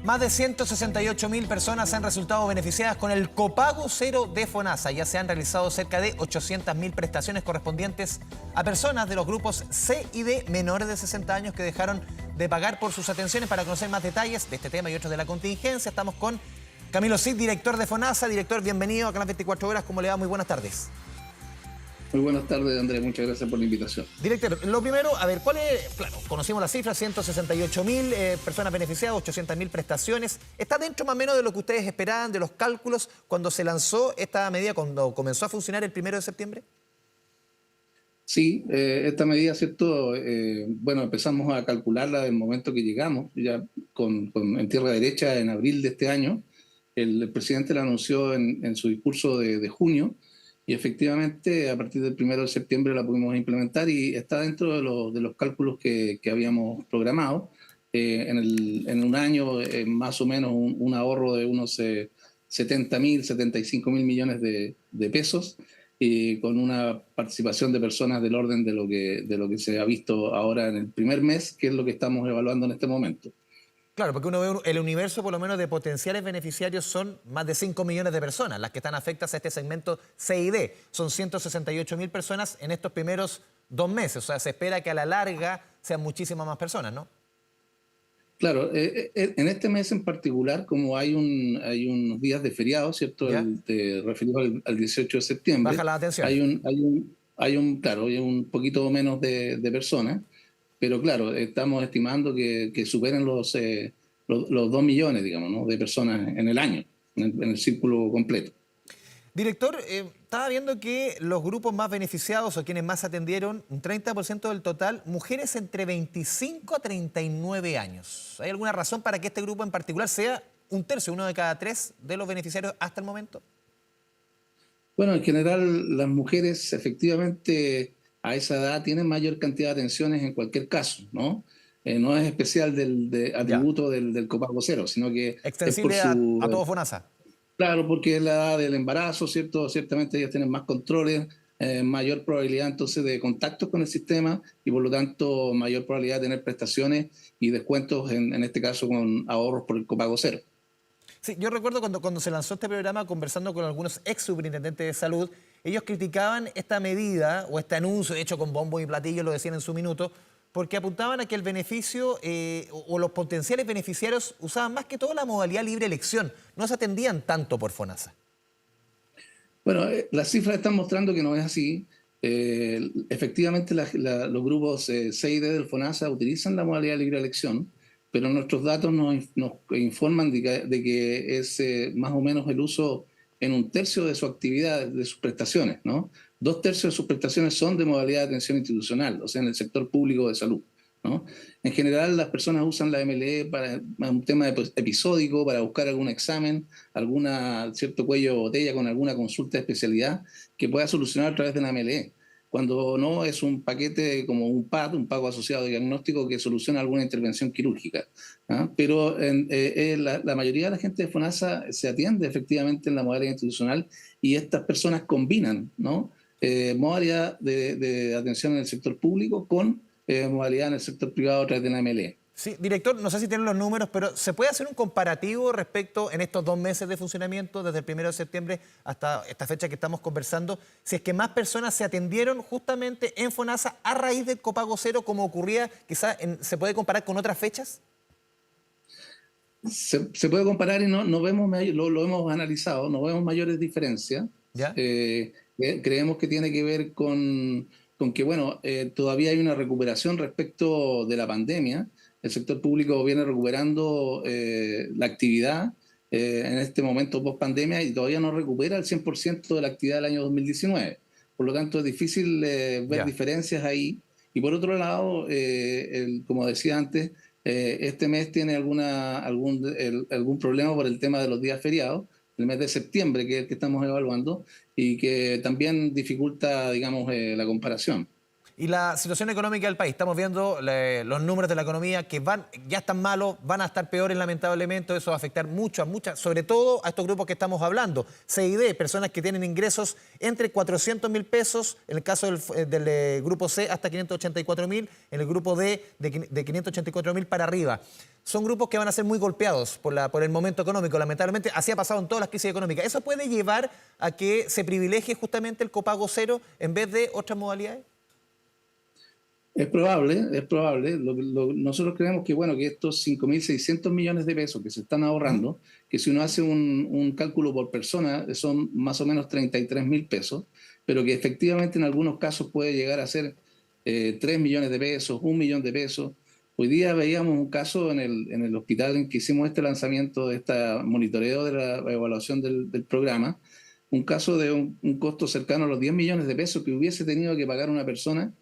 Más de 168.000 personas han resultado beneficiadas con el copago cero de FONASA. Ya se han realizado cerca de 800.000 prestaciones correspondientes a personas de los grupos C y D menores de 60 años que dejaron de pagar por sus atenciones. Para conocer más detalles de este tema y otros de la contingencia, estamos con Camilo Cid, director de FONASA. Director, bienvenido a Canal 24 Horas. ¿Cómo le va? Muy buenas tardes. Muy buenas tardes, Andrés. Muchas gracias por la invitación. Director, lo primero, a ver, ¿cuál es? Claro, conocimos las cifras, 168.000 personas beneficiadas, 800.000 prestaciones. ¿Está dentro más o menos de lo que ustedes esperaban, de los cálculos, cuando se lanzó esta medida, cuando comenzó a funcionar el 1 de septiembre? Sí, esta medida, ¿cierto? Bueno, empezamos a calcularla del momento que llegamos, ya en tierra derecha en abril de este año. El presidente la anunció en su discurso de junio. Y efectivamente, a partir del 1 de septiembre la pudimos implementar y está dentro de los cálculos que habíamos programado. En un año, más o menos, un ahorro de unos 70.000, 75.000 millones de pesos, con una participación de personas del orden de lo que se ha visto ahora en el primer mes, que es lo que estamos evaluando en este momento. Claro, porque uno ve el universo por lo menos de potenciales beneficiarios son más de 5 millones de personas, las que están afectadas a este segmento C y D. Son 168.000 personas en estos primeros 2 meses. O sea, se espera que a la larga sean muchísimas más personas, ¿no? Claro, en este mes en particular, como hay unos días de feriado, ¿cierto? ¿Ya? Te referido al 18 de septiembre, Baja la atención. claro, hay un poquito menos de personas, pero claro, estamos estimando que superen los 2 millones, digamos, ¿no? De personas en el año, en el círculo completo. Director, estaba viendo que los grupos más beneficiados o quienes más atendieron, un 30% del total, mujeres entre 25 a 39 años. ¿Hay alguna razón para que este grupo en particular sea un tercio, 1 de cada 3 de los beneficiarios hasta el momento? Bueno, en general las mujeres efectivamente a esa edad tienen mayor cantidad de atenciones en cualquier caso, ¿no? No es especial Ya. atributo del copago cero, sino que es por Extensible a su... todo FONASA. Claro, porque es la edad del embarazo, ¿cierto? Ciertamente ellas tienen más controles, mayor probabilidad entonces de contactos con el sistema y por lo tanto mayor probabilidad de tener prestaciones y descuentos, en este caso con ahorros por el copago cero. Sí, yo recuerdo cuando se lanzó este programa, conversando con algunos ex superintendentes de salud, ellos criticaban esta medida o este anuncio hecho con bombo y platillo, lo decían en su minuto, porque apuntaban a que el beneficio o los potenciales beneficiarios usaban más que todo la modalidad libre elección, no se atendían tanto por FONASA. Bueno, las cifras están mostrando que no es así. Efectivamente, los grupos C y D del FONASA utilizan la modalidad de libre elección, pero nuestros datos nos informan de que es más o menos el uso en un tercio de su actividad, de sus prestaciones, ¿no? 2/3 de sus prestaciones son de modalidad de atención institucional, o sea, en el sector público de salud, ¿no? En general, las personas usan la MLE para un tema episódico, para buscar algún examen, cierto cuello de botella con alguna consulta de especialidad que pueda solucionar a través de la MLE. Cuando no, es un paquete como un PAD, un pago asociado de diagnóstico, que soluciona alguna intervención quirúrgica, ¿ah? Pero la mayoría de la gente de FONASA se atiende efectivamente en la modalidad institucional y estas personas combinan, ¿no? Modalidad de atención en el sector público con modalidad en el sector privado a través de la MLE. Sí, director, no sé si tienen los números, pero ¿se puede hacer un comparativo respecto en estos 2 meses de funcionamiento, desde el 1 de septiembre hasta esta fecha que estamos conversando, si es que más personas se atendieron justamente en FONASA a raíz del copago cero, como ocurría, quizás se puede comparar con otras fechas? Se puede comparar y no vemos, lo hemos analizado, no vemos mayores diferencias. ¿Ya? Creemos que tiene que ver con que, bueno, todavía hay una recuperación respecto de la pandemia. El sector público viene recuperando la actividad en este momento post pandemia y todavía no recupera el 100% de la actividad del año 2019. Por lo tanto, es difícil ver Ya. diferencias ahí. Y por otro lado, como decía antes, este mes tiene algún problema por el tema de los días feriados, el mes de septiembre, que es el que estamos evaluando, y que también dificulta, digamos, la comparación. Y la situación económica del país, estamos viendo los números de la economía que ya están malos, van a estar peores lamentablemente, eso va a afectar mucho a muchas, sobre todo a estos grupos que estamos hablando. CID, personas que tienen ingresos entre 400.000 pesos, en el caso del grupo C hasta 584.000, en el grupo D de 584.000 para arriba. Son grupos que van a ser muy golpeados por el momento económico, lamentablemente. Así ha pasado en todas las crisis económicas. ¿Eso puede llevar a que se privilegie justamente el copago cero en vez de otras modalidades? Es probable, es probable. Nosotros creemos que, bueno, que estos 5.600 millones de pesos que se están ahorrando, que si uno hace un cálculo por persona, son más o menos 33.000 pesos, pero que efectivamente en algunos casos puede llegar a ser 3 millones de pesos, 1 millón de pesos. Hoy día veíamos un caso en el hospital en que hicimos este lanzamiento, de este monitoreo de la evaluación del programa, un caso de un costo cercano a los 10 millones de pesos que hubiese tenido que pagar una persona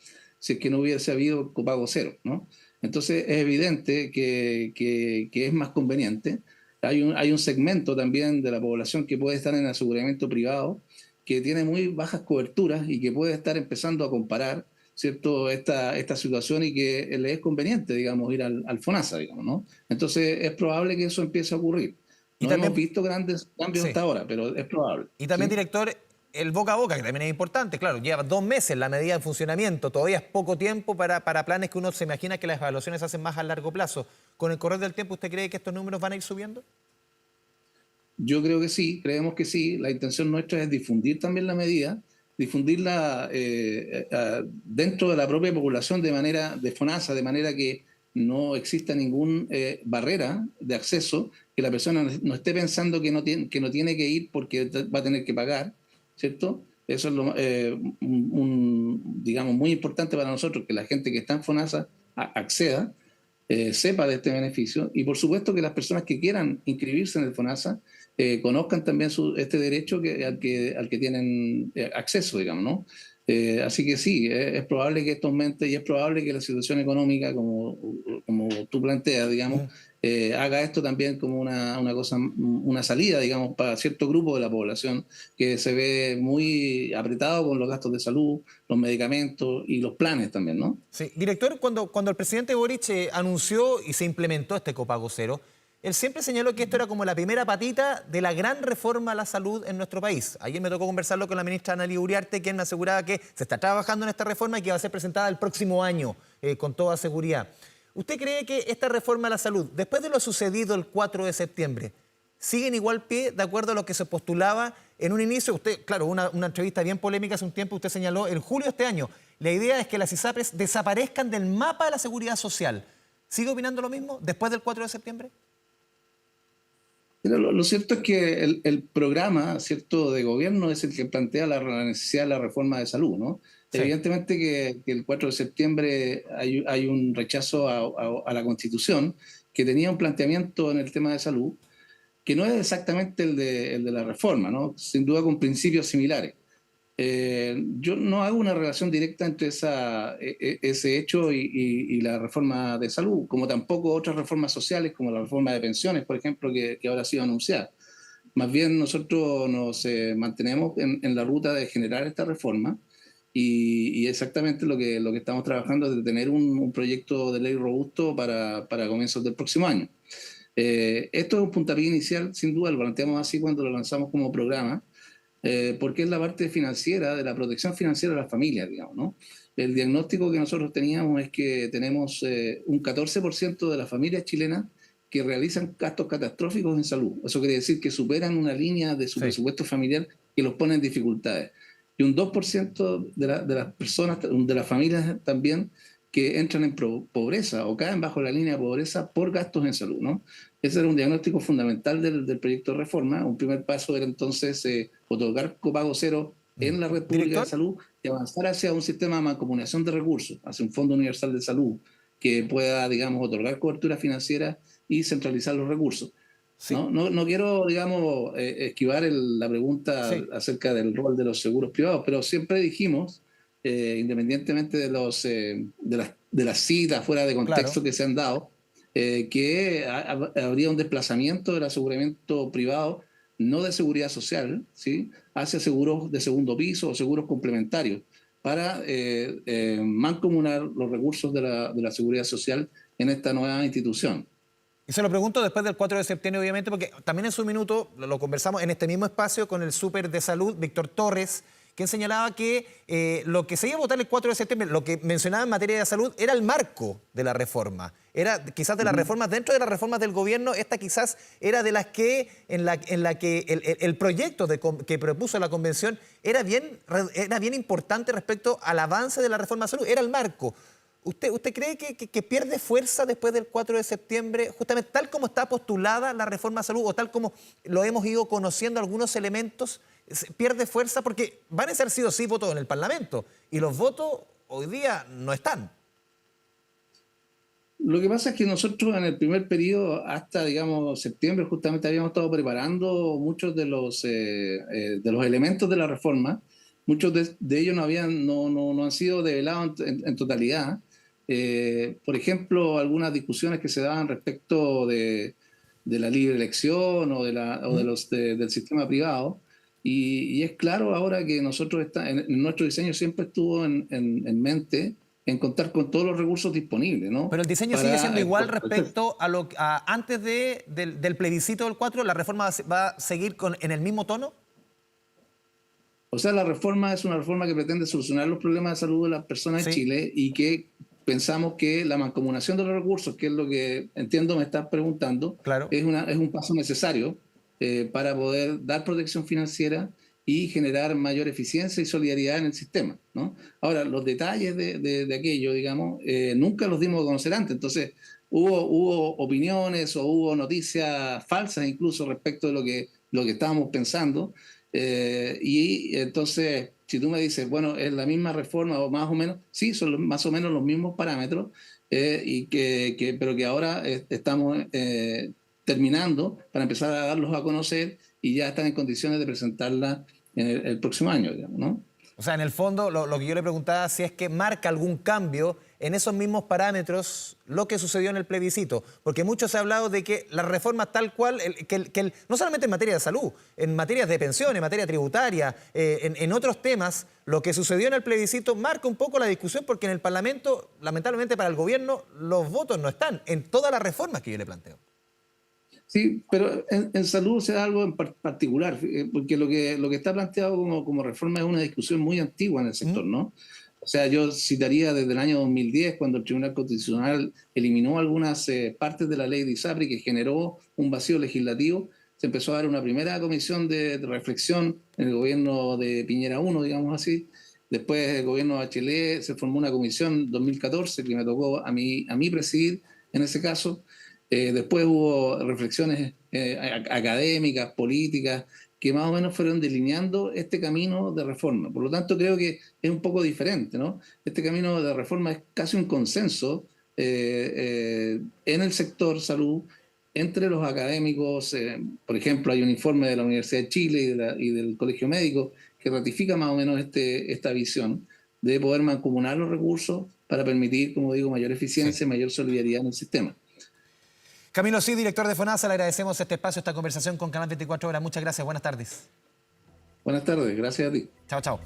si es que no hubiese habido copago cero, ¿no? Entonces es evidente que es más conveniente. Hay un segmento también de la población que puede estar en aseguramiento privado, que tiene muy bajas coberturas y que puede estar empezando a comparar, ¿cierto?, esta situación, y que le es conveniente, digamos, ir al FONASA, digamos, ¿no? Entonces es probable que eso empiece a ocurrir. Y No hemos también, visto grandes cambios sí. hasta ahora, pero es probable. Y también, ¿Sí? director, el boca a boca, que también es importante. Claro, lleva 2 meses la medida en funcionamiento. Todavía es poco tiempo para planes que uno se imagina que las evaluaciones se hacen más a largo plazo. ¿Con el correr del tiempo usted cree que estos números van a ir subiendo? Yo creo que sí, creemos que sí. La intención nuestra es difundir también la medida, difundirla dentro de la propia población de FONASA, de manera que no exista ninguna barrera de acceso, que la persona no esté pensando que no tiene que ir porque va a tener que pagar, ¿cierto? Eso es digamos, muy importante para nosotros, que la gente que está en FONASA acceda, sepa de este beneficio, y por supuesto que las personas que quieran inscribirse en el FONASA conozcan también este derecho al que tienen acceso, digamos, ¿no? Así que sí, es probable que esto aumente, y es probable que la situación económica, como tú planteas, digamos, haga esto también como una salida, digamos, para cierto grupo de la población que se ve muy apretado con los gastos de salud, los medicamentos y los planes también, ¿no? Sí. Director, cuando el presidente Boric anunció y se implementó este copago cero, él siempre señaló que esto era como la primera patita de la gran reforma a la salud en nuestro país. Ayer me tocó conversarlo con la ministra Analía Uriarte, quien me aseguraba que se está trabajando en esta reforma y que va a ser presentada el próximo año, con toda seguridad. ¿Usted cree que esta reforma a la salud, después de lo sucedido el 4 de septiembre, sigue en igual pie de acuerdo a lo que se postulaba en un inicio? Usted, claro, una entrevista bien polémica hace un tiempo, usted señaló en julio de este año, la idea es que las ISAPRES desaparezcan del mapa de la seguridad social. ¿Sigue opinando lo mismo después del 4 de septiembre? Pero lo cierto es que el programa, ¿cierto?, de gobierno es el que plantea la necesidad de la reforma de salud, ¿no? Sí. Evidentemente que el 4 de septiembre hay un rechazo a la Constitución, que tenía un planteamiento en el tema de salud que no es exactamente el de la reforma, ¿no? Sin duda con principios similares. Yo no hago una relación directa entre ese hecho y la reforma de salud, como tampoco otras reformas sociales, como la reforma de pensiones, por ejemplo, que ahora ha sido anunciada. Más bien nosotros nos mantenemos en la ruta de generar esta reforma, y exactamente lo que estamos trabajando es de tener un proyecto de ley robusto para comienzos del próximo año. Esto es un puntapié inicial, sin duda, lo planteamos así cuando lo lanzamos como programa, porque es la parte financiera, de la protección financiera de las familias, digamos, ¿no? El diagnóstico que nosotros teníamos es que tenemos un 14% de las familias chilenas que realizan gastos catastróficos en salud. Eso quiere decir que superan una línea de su presupuesto familiar que los pone en dificultades. Y un 2% de las personas, de las familias también, que entran en pobreza o caen bajo la línea de pobreza por gastos en salud, ¿no? Ese era un diagnóstico fundamental del proyecto de reforma. Un primer paso era entonces otorgar copago cero en la red pública de salud y avanzar hacia un sistema de mancomunación de recursos, hacia un Fondo Universal de Salud que pueda, digamos, otorgar cobertura financiera y centralizar los recursos. Sí. No quiero, digamos, esquivar la pregunta acerca del rol de los seguros privados, pero siempre dijimos, independientemente de las citas fuera de contexto que se han dado, que habría un desplazamiento del aseguramiento privado, no de seguridad social, ¿sí?, hacia seguros de segundo piso o seguros complementarios, para mancomunar los recursos de la seguridad social en esta nueva institución. Y se lo pregunto después del 4 de septiembre, obviamente, porque también en su minuto lo conversamos en este mismo espacio con el súper de salud, Víctor Torres, quien señalaba que lo que se iba a votar el 4 de septiembre, lo que mencionaba en materia de salud, era el marco de la reforma. Era quizás de las reformas, dentro de las reformas del gobierno, esta quizás era de las que, en la que el proyecto que propuso la convención era bien importante respecto al avance de la reforma de salud, era el marco. ¿Usted cree que pierde fuerza después del 4 de septiembre, justamente tal como está postulada la reforma de salud o tal como lo hemos ido conociendo algunos elementos? ¿Pierde fuerza? Porque van a ser sí o sí votos en el Parlamento y los votos hoy día no están. Lo que pasa es que nosotros en el primer periodo, hasta digamos septiembre, justamente habíamos estado preparando muchos de los elementos de la reforma. Muchos de ellos no han sido develados en totalidad. Por ejemplo, algunas discusiones que se daban respecto de la libre elección o del sistema privado. Y es claro ahora que nosotros en nuestro diseño siempre estuvo en mente en contar con todos los recursos disponibles, ¿no? Pero el diseño sigue siendo igual respecto a antes del plebiscito del 4, ¿la reforma va a seguir en el mismo tono? O sea, la reforma es una reforma que pretende solucionar los problemas de salud de las personas en Chile y que pensamos que la mancomunación de los recursos, que es lo que entiendo me estás preguntando, claro, es un paso necesario para poder dar protección financiera y generar mayor eficiencia y solidaridad en el sistema, ¿no? Ahora, los detalles de aquello, digamos, nunca los dimos a conocer antes. Entonces, hubo opiniones o hubo noticias falsas incluso respecto de lo que estábamos pensando. Y entonces, si tú me dices, bueno, es la misma reforma o más o menos, sí, son más o menos los mismos parámetros, pero que ahora estamos terminando para empezar a darlos a conocer y ya están en condiciones de presentarla en el próximo año, digamos, ¿no? O sea, en el fondo, lo que yo le preguntaba si es que marca algún cambio en esos mismos parámetros lo que sucedió en el plebiscito. Porque mucho se ha hablado de que las reformas tal cual, no solamente en materia de salud, en materias de pensión, en materia tributaria, en otros temas, lo que sucedió en el plebiscito marca un poco la discusión porque en el Parlamento, lamentablemente para el gobierno, los votos no están en todas las reformas que yo le planteo. Sí, pero en salud se da algo en particular, porque lo que está planteado como reforma es una discusión muy antigua en el sector, ¿no? O sea, yo citaría desde el año 2010, cuando el Tribunal Constitucional eliminó algunas partes de la ley de ISAPRE que generó un vacío legislativo, se empezó a dar una primera comisión de reflexión en el gobierno de Piñera 1, digamos así. Después el gobierno de Bachelet se formó una comisión en 2014 que me tocó a mí presidir en ese caso. Después hubo reflexiones académicas, políticas, que más o menos fueron delineando este camino de reforma. Por lo tanto, creo que es un poco diferente, ¿no? Este camino de reforma es casi un consenso en el sector salud entre los académicos. Por ejemplo, hay un informe de la Universidad de Chile y del Colegio Médico que ratifica más o menos esta visión de poder mancomunar los recursos para permitir, como digo, mayor eficiencia y mayor solidaridad en el sistema. Camilo Cid, director de FONASA, le agradecemos este espacio, esta conversación con Canal 24 Horas. Muchas gracias, buenas tardes. Buenas tardes, gracias a ti. Chao, chao.